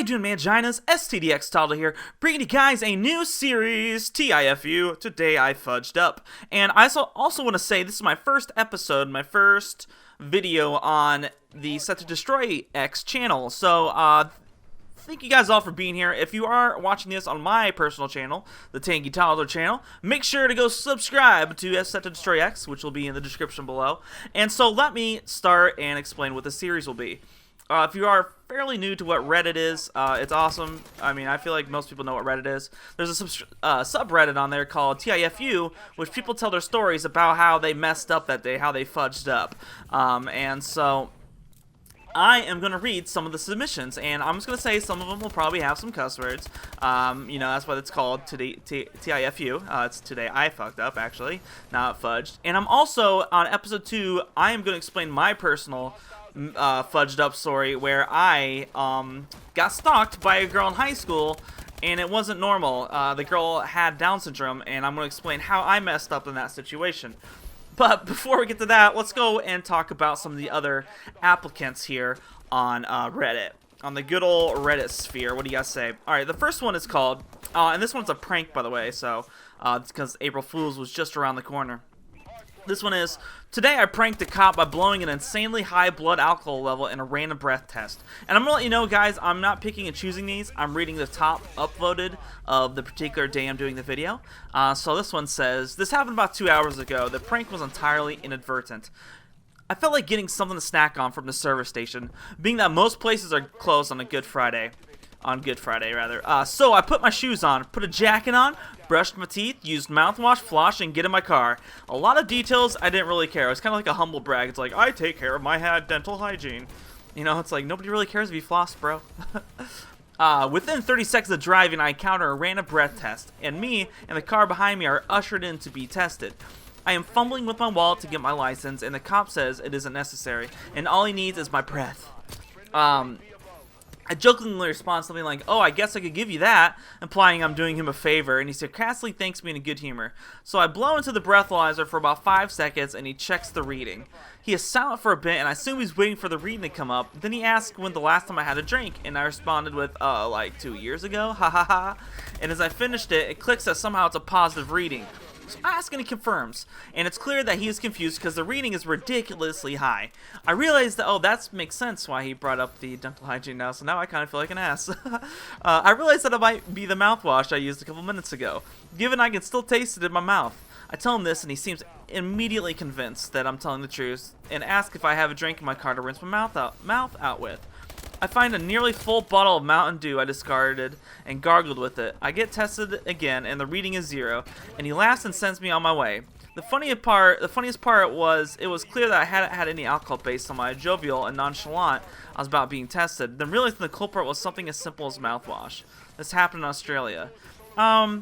you doing, Manginas? STDX Toddler here, bringing you guys a new series, TIFU, Today I Fudged Up. And I also want to say this is my first episode, my first video on the Set to Destroy X channel. So, thank you guys all for being here. If you are watching this on my personal channel, the Tanky Toddler channel, make sure to go subscribe to Set to Destroy X, which will be in the description below. And so let me start and explain what the series will be. If you are fairly new to what Reddit is, it's awesome. I mean, I feel like most people know what Reddit is. There's a subreddit on there called TIFU, which people tell their stories about how they messed up that day, how they fudged up. And so I am going to read some of the submissions, and I'm just going to say some of them will probably have some cuss words. You know, that's what it's called, today, TIFU. It's Today I Fucked Up, actually, not fudged. And I'm also, on episode 2, I am going to explain my personal fudged up story where I got stalked by a girl in high school, and it wasn't normal. The girl had Down syndrome, and I'm going to explain how I messed up in that situation. But before we get to that, let's go and talk about some of the other applicants here on Reddit, on the good old Reddit sphere. What do you guys say? Alright, the first one is called, and this one's a prank, by the way, so it's because April Fool's was just around the corner. This one is, today I pranked a cop by blowing an insanely high blood alcohol level in a random breath test. And I'm going to let you know, guys, I'm not picking and choosing these. I'm reading the top upvoted of the particular day I'm doing the video. So this one says, this happened about 2 hours ago. The prank was entirely inadvertent. I felt like getting something to snack on from the service station, being that most places are closed on Good Friday. So I put my shoes on, put a jacket on, brushed my teeth, used mouthwash, floss, and get in my car. A lot of details I didn't really care. It was kind of like a humble brag. It's like, I take care of my dental hygiene. You know, it's like, nobody really cares if you floss, bro. Within 30 seconds of driving, I encounter a random breath test, and me and the car behind me are ushered in to be tested. I am fumbling with my wallet to get my license, and the cop says it isn't necessary, and all he needs is my breath. I jokingly respond something like, oh, I guess I could give you that, implying I'm doing him a favor, and he sarcastically thanks me in a good humor. So I blow into the breathalyzer for about 5 seconds, and he checks the reading. He is silent for a bit, and I assume he's waiting for the reading to come up. Then he asks when the last time I had a drink, and I responded with, like 2 years ago, ha ha ha. And as I finished it, it clicks that somehow it's a positive reading. So I ask and he confirms, and it's clear that he is confused because the reading is ridiculously high. I realize that, oh, that makes sense why he brought up the dental hygiene now, so now I kind of feel like an ass. I realize that it might be the mouthwash I used a couple minutes ago, given I can still taste it in my mouth. I tell him this, and he seems immediately convinced that I'm telling the truth, and asks if I have a drink in my car to rinse my mouth out with. I find a nearly full bottle of Mountain Dew I discarded and gargled with it. I get tested again, and the reading is 0, and he laughs and sends me on my way. The funniest part was it was clear that I hadn't had any alcohol based on my jovial and nonchalant I was about being tested, then realizing the culprit was something as simple as mouthwash. This happened in Australia. I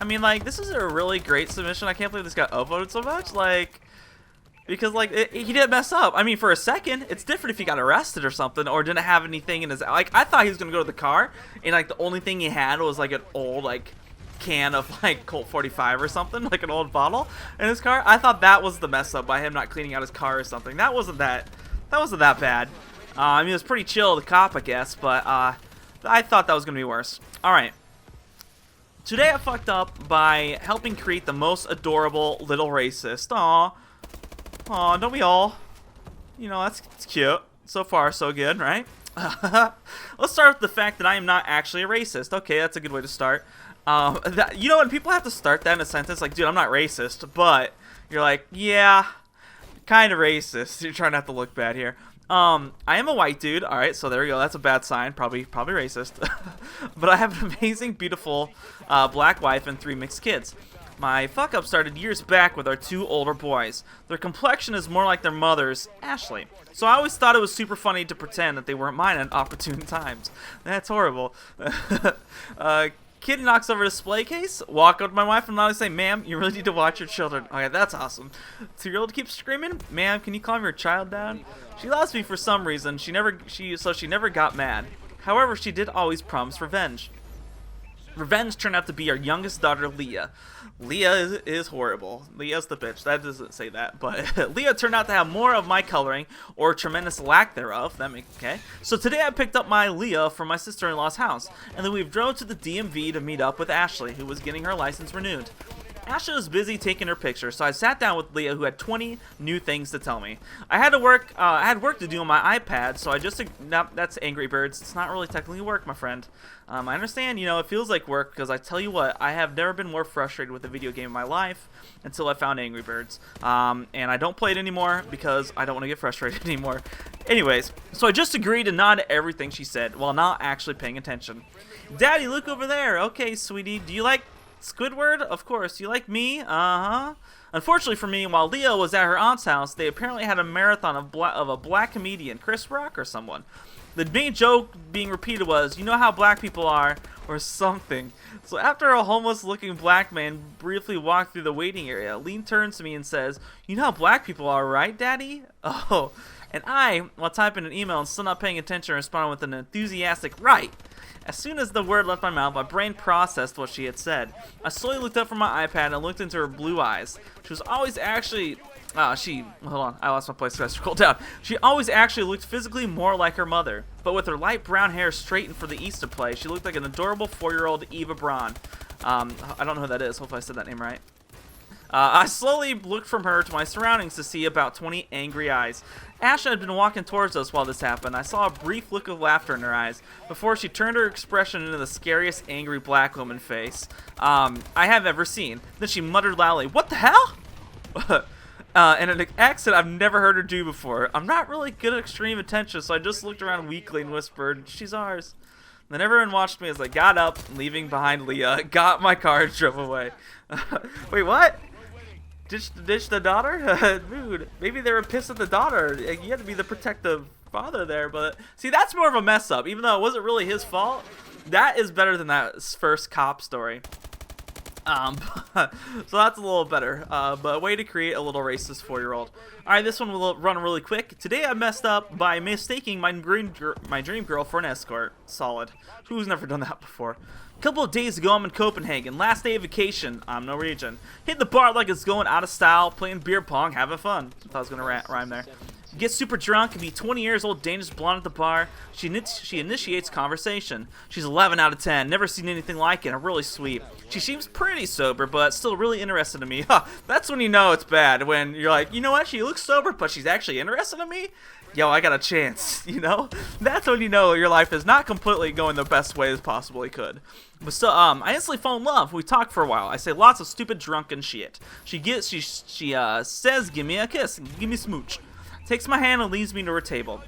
mean, like, this is a really great submission. I can't believe this got upvoted so much, like, because, like, he didn't mess up. I mean, for a second, it's different if he got arrested or something, or didn't have anything in his, like, I thought he was going to go to the car, and, like, the only thing he had was, like, an old, like, can of, like, Colt 45 or something, like an old bottle in his car. I thought that was the mess up by him not cleaning out his car or something. That wasn't that bad. I mean, it was pretty chill, the cop, I guess, but, I thought that was going to be worse. Alright. Today I fucked up by helping create the most adorable little racist. Aw, don't we all? You know, that's cute. So far, so good, right? Let's start with the fact that I am not actually a racist. Okay, that's a good way to start. You know, when people have to start that in a sentence, like, dude, I'm not racist, but you're like, yeah, kind of racist. You're trying not to look bad here. I am a white dude. All right, so there we go. That's a bad sign. Probably racist. But I have an amazing, beautiful black wife and 3 mixed kids. My fuck-up started years back with our 2 older boys. Their complexion is more like their mother's, Ashley. So I always thought it was super funny to pretend that they weren't mine at opportune times. That's horrible. Kid knocks over a display case, walk up to my wife and loudly say, ma'am, you really need to watch your children. Okay, that's awesome. 2-year-old keeps screaming, ma'am, can you calm your child down? She loves me for some reason. So she never got mad. However, she did always promise revenge. Revenge turned out to be our youngest daughter, Leah. Leah is horrible. Leah's the bitch. That doesn't say that, but Leah turned out to have more of my coloring, or tremendous lack thereof. Okay. So today I picked up my Leah from my sister-in-law's house, and then we drove to the DMV to meet up with Ashley, who was getting her license renewed. Ashley was busy taking her picture, so I sat down with Leah, who had 20 new things to tell me. I had work to do on my iPad, so I just that's Angry Birds. It's not really technically work, my friend. I understand, it feels like work, because I tell you what, I have never been more frustrated with a video game in my life until I found Angry Birds. And I don't play it anymore because I don't want to get frustrated anymore. Anyways, so I just agreed to nod to everything she said while not actually paying attention. Daddy, look over there. Okay, sweetie, do you like Squidward? Of course. You like me? Uh-huh. Unfortunately for me, while Leah was at her aunt's house, they apparently had a marathon of a black comedian, Chris Rock or someone. The main joke being repeated was, you know how black people are, or something. So after a homeless-looking black man briefly walked through the waiting area, Lean turns to me and says, you know how black people are, right, Daddy? Oh. And I, while typing an email and still not paying attention, responded with an enthusiastic, right. As soon as the word left my mouth, my brain processed what she had said. I slowly looked up from my iPad and looked into her blue eyes. She was always actually... hold on, I lost my place, so I scrolled down. She always actually looked physically more like her mother, but with her light brown hair straightened for the Easter play, she looked like an adorable 4-year-old Eva Braun. I don't know who that is. Hopefully I said that name right. I slowly looked from her to my surroundings to see about 20 angry eyes. Asha had been walking towards us while this happened. I saw a brief look of laughter in her eyes before she turned her expression into the scariest angry black woman face I have ever seen. Then she muttered loudly, "What the hell?" And an accent I've never heard her do before. I'm not really good at extreme attention, so I just looked around weakly and whispered, "She's ours." Then everyone watched me as I got up, leaving behind Leah, got my car, and drove away. Wait, what? Ditch the daughter? Dude, maybe they were pissed at the daughter. You had to be the protective father there, but see, that's more of a mess up. Even though it wasn't really his fault, that is better than that first cop story. So that's a little better, but way to create a little racist 4-year-old. Alright, this one will run really quick. Today I messed up by mistaking my dream girl for an escort. Solid. Who's never done that before? A couple of days ago, I'm in Copenhagen. Last day of vacation. I'm Norwegian. Hit the bar like it's going out of style, playing beer pong, having fun. I thought I was going to rhyme there. Get super drunk and be 20 years old Danish blonde at the bar. She initiates conversation. She's 11 out of 10. Never seen anything like it. I'm really sweet. She seems pretty sober, but still really interested in me. That's when you know it's bad. When you're like, you know what? She looks sober, but she's actually interested in me? Yo, I got a chance, you know? That's when you know your life is not completely going the best way as possibly could. But still, I instantly fall in love. We talk for a while. I say lots of stupid drunken shit. She says, give me a kiss, give me a smooch. Takes my hand and leads me to her table.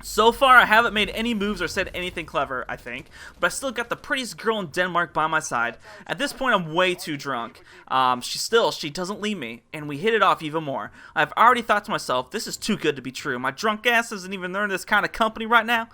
So far, I haven't made any moves or said anything clever, I think, but I still got the prettiest girl in Denmark by my side. At this point, I'm way too drunk. She doesn't leave me, and we hit it off even more. I've already thought to myself, this is too good to be true. My drunk ass isn't even learning this kind of company right now.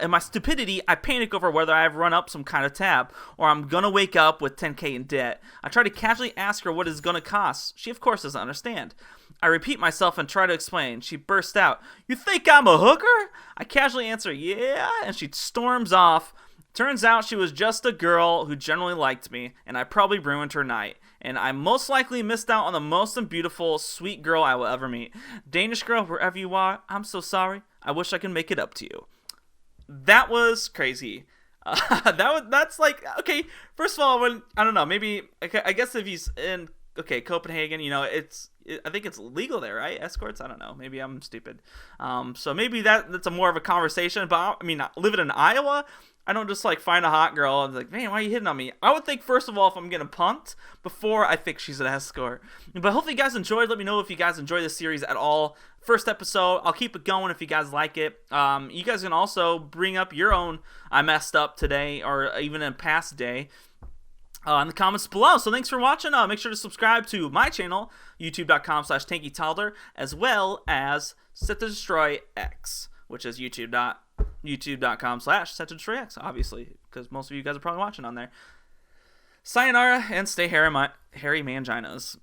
In my stupidity, I panic over whether I've run up some kind of tab, or I'm gonna wake up with 10K in debt. I try to casually ask her what it's gonna cost. She, of course, doesn't understand. I repeat myself and try to explain. She bursts out, "You think I'm a hooker?" I casually answer, "Yeah," and she storms off. Turns out she was just a girl who generally liked me, and I probably ruined her night. And I most likely missed out on the most beautiful, sweet girl I will ever meet. Danish girl, wherever you are, I'm so sorry. I wish I could make it up to you. That was crazy. That's like, okay, first of all, I don't know, maybe, I guess if he's in, Copenhagen, I think it's legal there, right? Escorts? I don't know. Maybe I'm stupid. So maybe that's a more of a conversation. But I mean, living in Iowa, I don't just find a hot girl and man, why are you hitting on me? I would think first of all if I'm getting punked before I think she's an escort. But hopefully you guys enjoyed. Let me know if you guys enjoy this series at all. First episode, I'll keep it going if you guys like it. You guys can also bring up your own I messed up today or even in a past day. In the comments below. So thanks for watching. Make sure to subscribe to my channel, youtube.com/TankyToddler, as well as Set to Destroy X, which is youtube.com/SetToDestroyX, obviously, because most of you guys are probably watching on there. Sayonara, and stay hairy manginas.